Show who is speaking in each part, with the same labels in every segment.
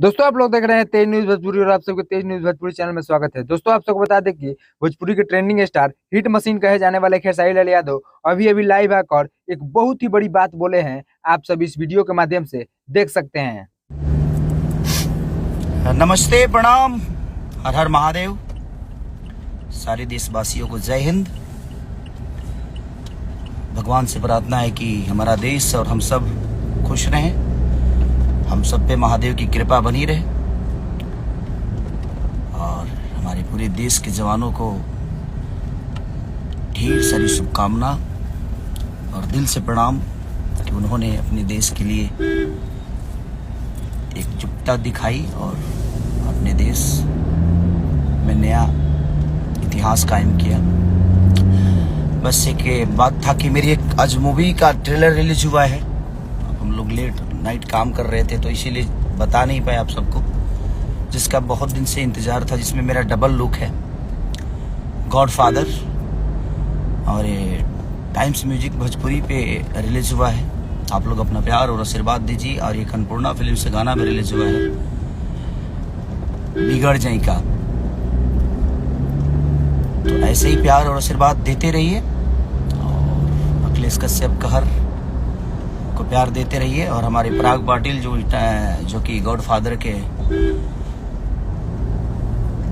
Speaker 1: दोस्तों आप लोग देख रहे हैं तेज न्यूज भोजपुरी और आप सबके तेज न्यूज भोजपुरी चैनल में स्वागत है। दोस्तों आप सबको बता दें कि भोजपुरी के ट्रेंडिंग स्टार हिट मशीन कहे जाने वाले खेसारी लाल यादव अभी अभी लाइव आकर एक बहुत ही बड़ी बात बोले हैं। आप सब इस वीडियो के माध्यम से देख सकते हैं।
Speaker 2: नमस्ते, प्रणाम, हर हर महादेव। सारे देशवासियों को जय हिंद। भगवान से प्रार्थना है कि हमारा देश और हम सब खुश रहें, हम सब पे महादेव की कृपा बनी रहे और हमारे पूरे देश के जवानों को ढेर सारी शुभकामना और दिल से प्रणाम कि उन्होंने अपने देश के लिए एकजुटता दिखाई और अपने देश में नया इतिहास कायम किया। बस एक बात था कि मेरी एक आज मूवी का ट्रेलर रिलीज हुआ है। हम लोग लेट नाइट काम कर रहे थे तो इसीलिए बता नहीं पाए आप सबको, जिसका बहुत दिन से इंतजार था, जिसमें मेरा डबल लुक है गॉडफादर और ये टाइम्स म्यूजिक भोजपुरी पे रिलीज हुआ है। आप लोग अपना प्यार और आशीर्वाद दीजिए। और ये अन्नपूर्णा फिल्म से गाना भी रिलीज हुआ है, बिगड़ जाए का। तो ऐसे ही प्यार और आशीर्वाद देते रहिए और अखिलेश कश्यप कहर को प्यार देते रहिए। और हमारे पराग पाटिल जो कि गॉडफादर के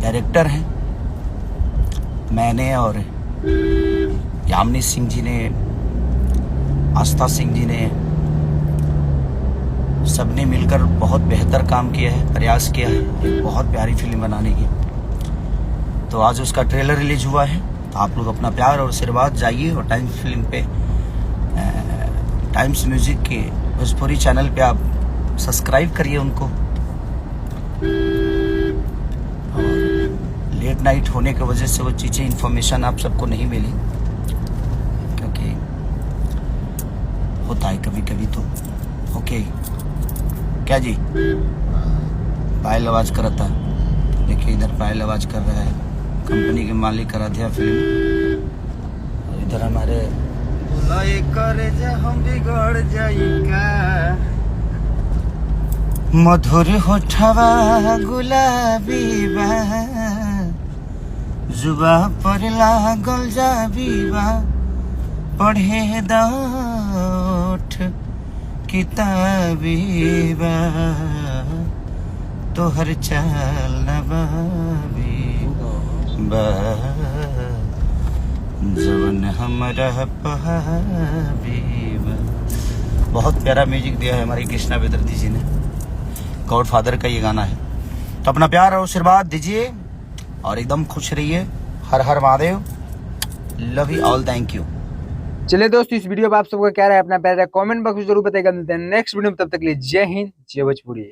Speaker 2: डायरेक्टर हैं, मैंने और यामिनी सिंह जी ने, आस्था सिंह जी ने, सबने मिलकर बहुत बेहतर काम किया है, प्रयास किया है एक बहुत प्यारी फिल्म बनाने की। तो आज उसका ट्रेलर रिलीज हुआ है। तो आप लोग अपना प्यार और आशीर्वाद जाइए और टाइम्स फिल्म पे, टाइम्स म्यूजिक के भोजपुरी चैनल पे आप सब्सक्राइब करिए उनको। और लेट नाइट होने की वजह से वो चीज़ें इन्फॉर्मेशन आप सबको नहीं मिली, क्योंकि होता है कभी कभी। तो ओके क्या जी, पायल आवाज कर रहा था, देखिए इधर पायल आवाज कर रहा है, कंपनी के मालिक करा दिया फिल्म। और इधर हमारे करे जा हम बिगड़ जाइका, मधुर होठवा गुलाबी बा, जुबा पर लागल जाबी बा, पढ़े दाठ किताबी बा, तोहर चाल नबाबी बा, जवन हमरा पहाबी बा। बहुत प्यारा म्यूजिक दिया है हमारी कृष्णा बेदर्दी जी ने। गॉडफादर का ये गाना है। तो अपना प्यार और आशीर्वाद दीजिए और एकदम खुश रहिए। Har Har Mahadev. Love you all, thank you.
Speaker 1: चलिए दोस्तों, इस वीडियो पर आप सबका क्या राय, अपना प्यार कमेंट बॉक्स में जरूर बताइएगा। मिलते हैं नेक्स्ट वीडियो में, तब तक के लिए जय हिंद, जय भोजपुरी।